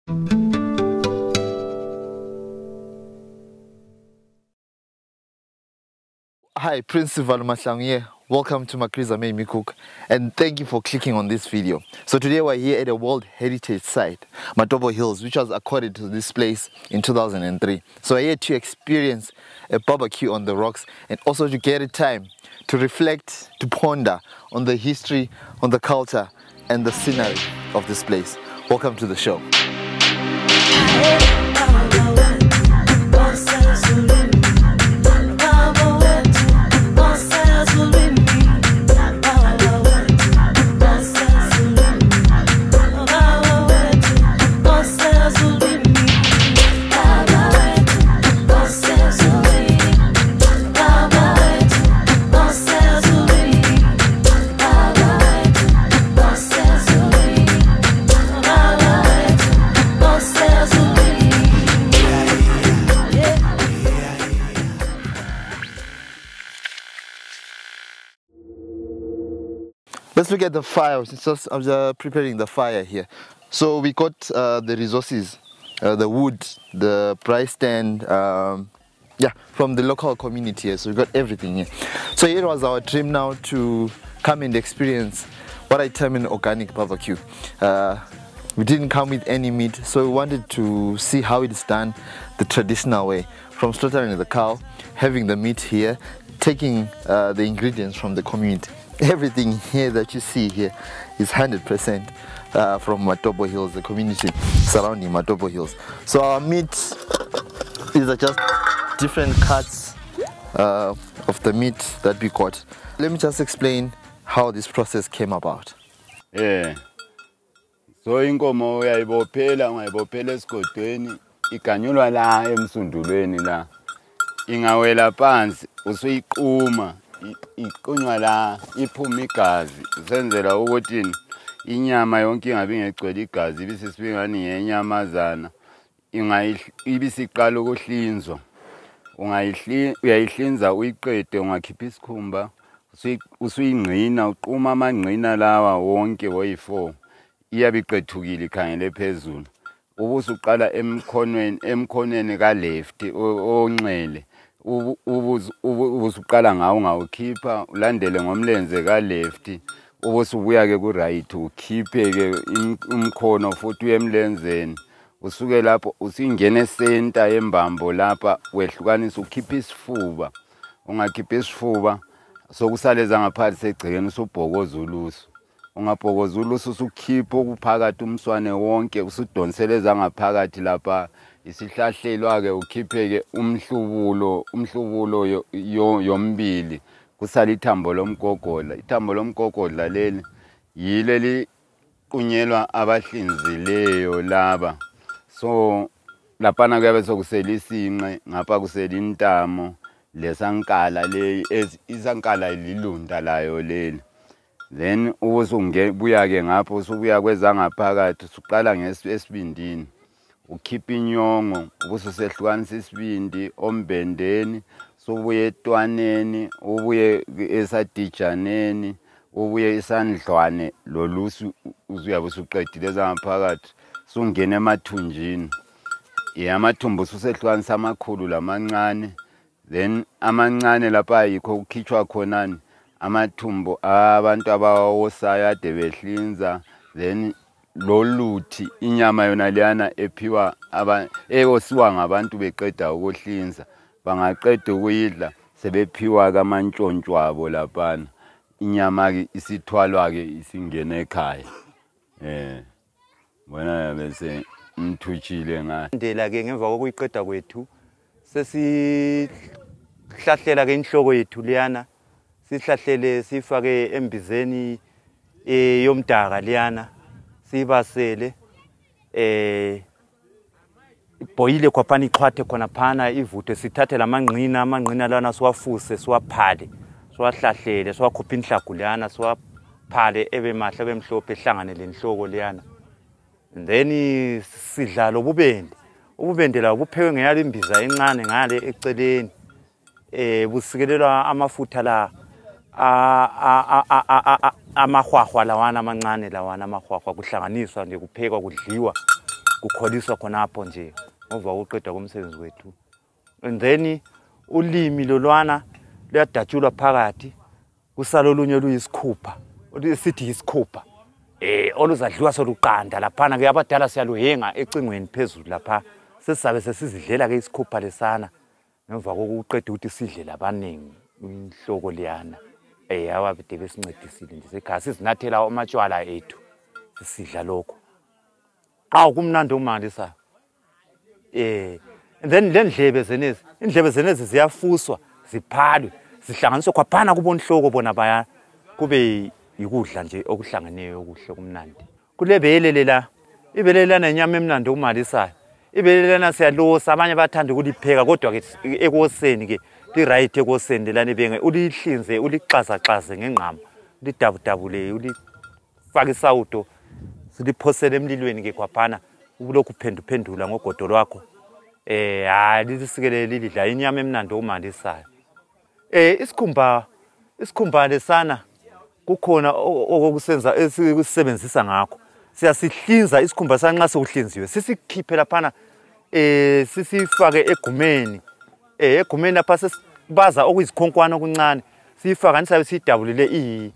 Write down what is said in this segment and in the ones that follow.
Hi, Principal Mahlangu here. Welcome to Magriza Made Me Cook, and thank you for clicking on this video. So today we're here at a World Heritage Site, Matobo Hills, which was accorded to this place in 2003. So we're here to experience a barbecue on the rocks and also to get a time to reflect, to ponder on the history, on the culture and the scenery of this place. Welcome to the show. Let's look at the fire. I'm just preparing the fire here. So we got the resources, the wood, the price stand, from the local community here. So we got everything here. So it was our dream now to come and experience what I term an organic barbecue. We didn't come with any meat, so we wanted to see how it's done the traditional way, from slaughtering the cow, having the meat here, taking the ingredients from the community. Everything here that you see here is 100% from Matobo Hills, the community surrounding Matobo Hills. So our meat is just different cuts of the meat that we got. Let me just explain how this process came about. Yeah. So inkomo uyayibophela ungayibophela esigodweni iganyulwa la emsundulweni la. Ingawela phansi usuyiquma iqunywa la iphuma igazi usenzela ukuthi inyama yonke ingabe ingegcwele igazi ibisisibingani yenyamazana ibisiqala ukuhlinzwa uyayihlinza uyiqede ungakhipha isikhumba usuyingqina uquma amangqina lawa wonke woyi4 iyabiqethukile ikhangele phezulu ubusuqala emkhonweni ka left onxele ubusuqala ngawo ngawukhipha ulandele ngomlenze ka left ubusubuya ke ku right ukhiphe ke umkhono futhi uyemlenzeni usuke lapho usingene center yembambo lapha wehlukanisa ukhipha isifuba ungakhipha isifuba sokusaleza ngaphansi segcikeni usubhokoza ulusu ungabhokoza ulusu usukhipha okuphakathi umswane wonke usudonseleza ngaphakathi lapha isihlahlelwa ke ukhiphe ke umhlubulo yombili kusala ithambo lomgogodla leli yileli qunyelwa abahlinzileyo laba. So lapana kuyabe sokusela isinqe ngapha kusela intamo lesankala le isankala lilunda layo leli. Then buya ke ngapho usubuya kweza ngaphakathi usuqala ngesibindini ukhipha inyongo ubususehlukanisa isibindi ombendeni sobuye etwaneni ubuye esadijaneni ubuye isandlwane lolusu uzuyabe usuqedile zangaphakathi sungena emathunjini amathumbu ususehlukanisa amakhulu lamancane. Then amancane lapha yikho ukukhitshwa khonani amathumbu abantu abawosayo ade behlinza. Then loluthi inyama yona liyana ephiwa eyosiwa ngabantu beqeda ukuhlinza bangaqeda ukuyidla sebephiwa kamantshontshwabo lapana inyama ke isithwalwa ke isingene ekhaya. Bona bese mthuchile ngayo ndela ke ngemva kokuyiqeda kwethu sesihlahlela ke inhloko yethu liyana sihlahlele sifake embizeni yomdaka liyana sibasele boyile kwaphana iqhwathe khona phana ivuthe sithathe lamangqina lana siwafuse siwaphale siwahlahlele siwakhupha inhlagu liyana siwaphale ebe mahle bemhlophe ehlangane lenhloko liyana. And then sidlala ububende la buphekwe ngeyala imbiza encane ngale eceleni busikelelwa amafutha la amahwahwa lawana amancane lawana amahwahwa kuhlanganiswa nje kuphekwa kudliwa kukholiswa khonapho nje ngoba uqeda komsebenzi wethu. And then ulimi lolwana luyadatshulwa phakathi kusala olunye luyisikhupha sithi isikhupha oluzadliwa soluqanda laphana ke abadala siyaluhenga ecingweni phezulu lapha sesizabe sesizidlela ke isikhupha lesana ngemva kokuqeda ukuthi sidle labaningi inhloko liyana ababide besincedisile nje sekhaya sizinathela amatshwala ethu sisidla lokho kumnandi uMangalisayo. And then indlebe zenezi ziyafuswa ziphalwe zihlanganiswe kwaphana kubonhloko bona baya kube yikudla nje okuhlangeneyo okuhle kumnandi. Kulebele lela ibele lana inyama emnandi uMangalisayo. Ibele lana siyalosa abanye bathanda ukulipheka kodwa ke ekoseni ke li-right ekoseni lana ibenge ulihlinze ulixaza-xaze ngengqama ulidabudabule ulifake isawudo siliphosele emlilweni ke kwaphana ubulokhu uphenduphendula ngogodo lwakho lisikelele lilidla inyama emnandi uMangalisayo. Isikhumba lesana kukhona okokusenza esikusebenzisa ngakho siyasihlinza isikhumba sanxa sokuhlinziwe sisikhiphe laphana sisifake egumeni lapha sesibaza okuyizikhonkwana okuncane siyifaka nisabe siyidabulile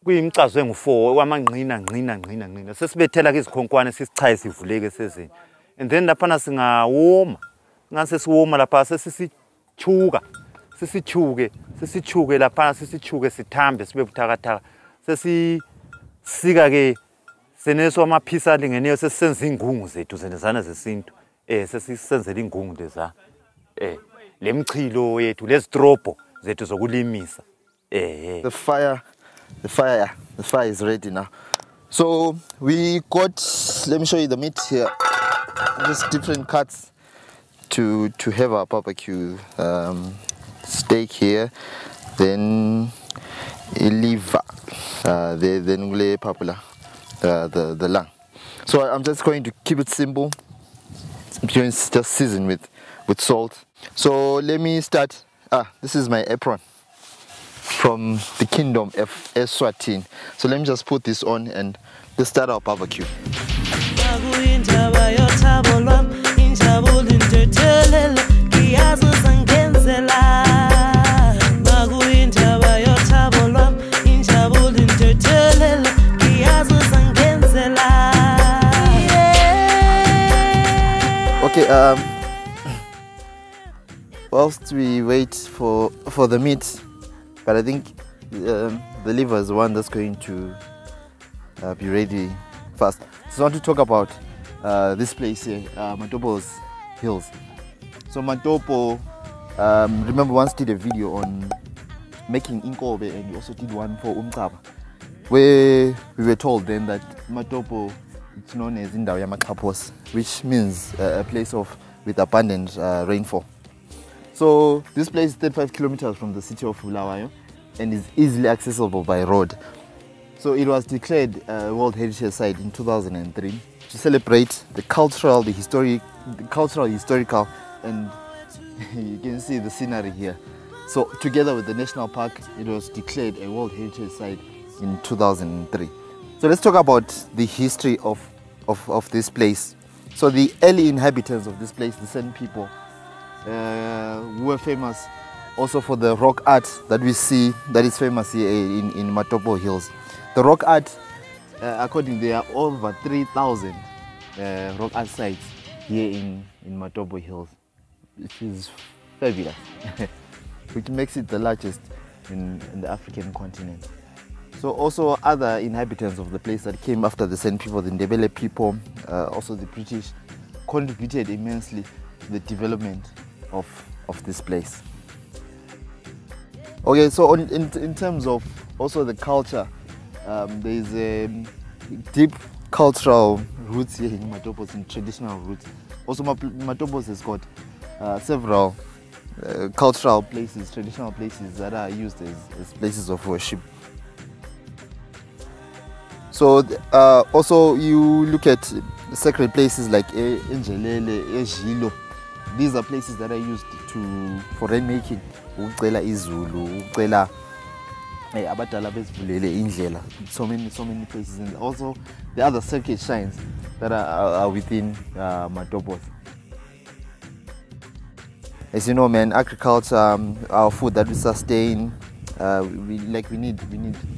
kuyimcazo engu4 wamangqina sesibethela ke izikhonkwane sisichaye sivuleke sezini. And then laphana singawoma ngase siwoma lapha sisithuke laphana sisithuke sithambe sibe buthakathaka sesisika ke seneso amaphisa alingeneyo sesisenza ingungu zethu zenezana zesintu sesisenzela ingungu leza lemchilo yethu lezidrobo zethu zokulimisa. The fire is ready now. So we got, let me show you the meat here, just different cuts to have our barbecue. Steak here, then liver, then popular, the lung. So I'm just going to keep it simple. Just season with salt. So let me start. This is my apron from the kingdom of Eswatini. So let me just put this on and let's start our barbecue. Okay, whilst we wait for the meat, but I think the liver is the one that's going to be ready fast. So I want to talk about this place here, Matobo Hills. So Matobo, remember once did a video on making inkobe, and we also did one for umqaba, where we were told then that Matobo, it's known as Indawo Yamaqhaphosi, which means a place with abundant rainfall. So this place is 35 kilometers from the city of Bulawayo and is easily accessible by road. So it was declared a World Heritage Site in 2003 to celebrate the cultural, historical, and you can see the scenery here. So together with the National Park, it was declared a World Heritage Site in 2003. So let's talk about the history of this place. So the early inhabitants of this place, the San people, were famous also for the rock art that we see that is famous here in Matobo Hills. The rock art, according, there are over 3,000 rock art sites here in Matobo Hills, which is fabulous, which makes it the largest in the African continent. So also other inhabitants of the place that came after the San people, the Ndebele people, also the British, contributed immensely to the development of this place. Okay, so in terms of also the culture, there is a deep cultural roots here in Matobos, and traditional roots. Also Matobos has got several cultural places, traditional places that are used as places of worship. So also you look at sacred places like Ndebele, Ejilo. These are places that are used for rainmaking. Ucela izulu, ucela abadala bezivulele indlela. So many places, and also the other circuit shines that are within Matobo. As you know, man, agriculture, our food that we sustain, we need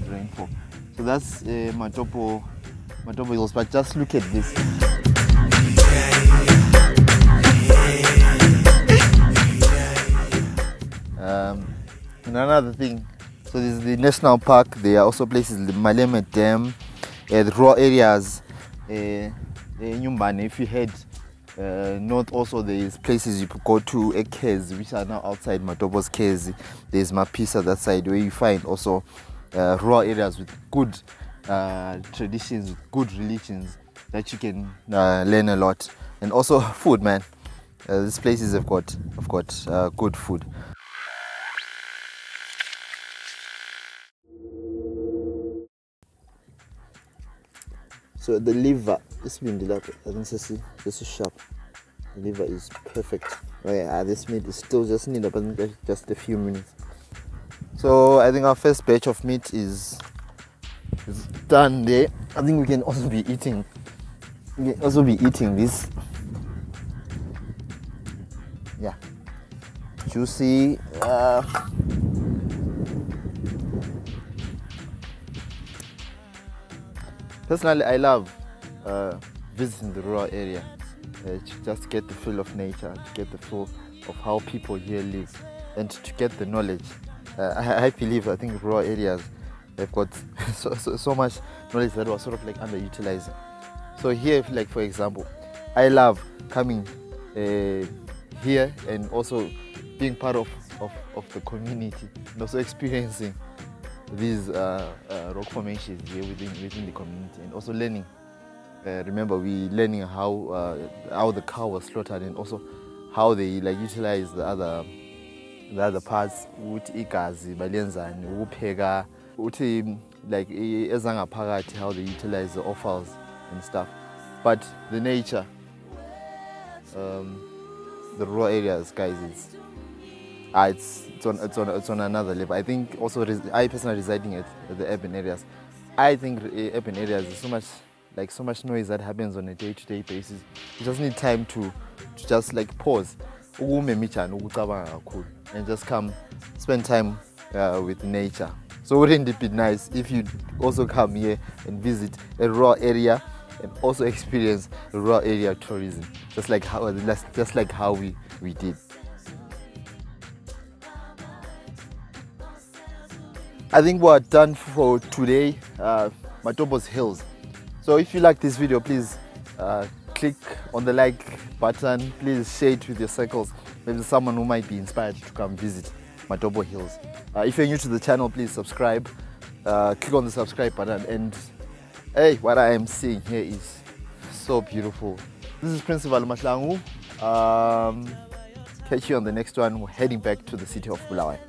rainfall. So that's Matobo Hills. But just look at this. And another thing, so this is the national park. There are also places, the Maleme Dam, the raw areas, Nyumbane. If you head north, also there is places you could go to, Kezi, which are now outside Matobo's Kezi. There's Mapisa, that side, where you find also raw areas with good traditions, with good religions that you can learn a lot. And also food, man. These places have got good food. So the liver, this meat, I think this is sharp. The liver is perfect. This meat is still just need just a few minutes. So I think our first batch of meat is done there. I think we can also be eating. This. Yeah, juicy. Personally, I love visiting the rural area to just get the feel of nature, to get the feel of how people here live, and to get the knowledge. I think rural areas have got so much knowledge that was sort of like underutilized. So here, like for example, I love coming here and also being part of the community and also experiencing these rock formations here within the community, and also learning. Remember, we learning how the cow was slaughtered, and also how they utilize the other parts. Uthi igazi balenzani, ukupheka, uthi ezangaphakathi, how they utilize the offals and stuff. But the nature, the rural areas, guys, it's on another level. I think also I personally residing at the urban areas. I think urban areas is so much noise that happens on a day-to-day basis. You just need time to just pause and just come spend time with nature. So wouldn't it be nice if you also come here and visit a rural area and also experience rural area tourism, just like how we did. I think we're done for today. Matobo Hills. So if you like this video, please click on the like button. Please share it with your circles. Maybe someone who might be inspired to come visit Matobo Hills. If you're new to the channel, please subscribe. Click on the subscribe button. And hey, what I am seeing here is so beautiful. This is Principal Mahlangu. Catch you on the next one. We're heading back to the city of Bulawayo.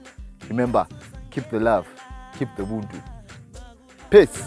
Remember, keep the love, keep the Ubuntu. Peace.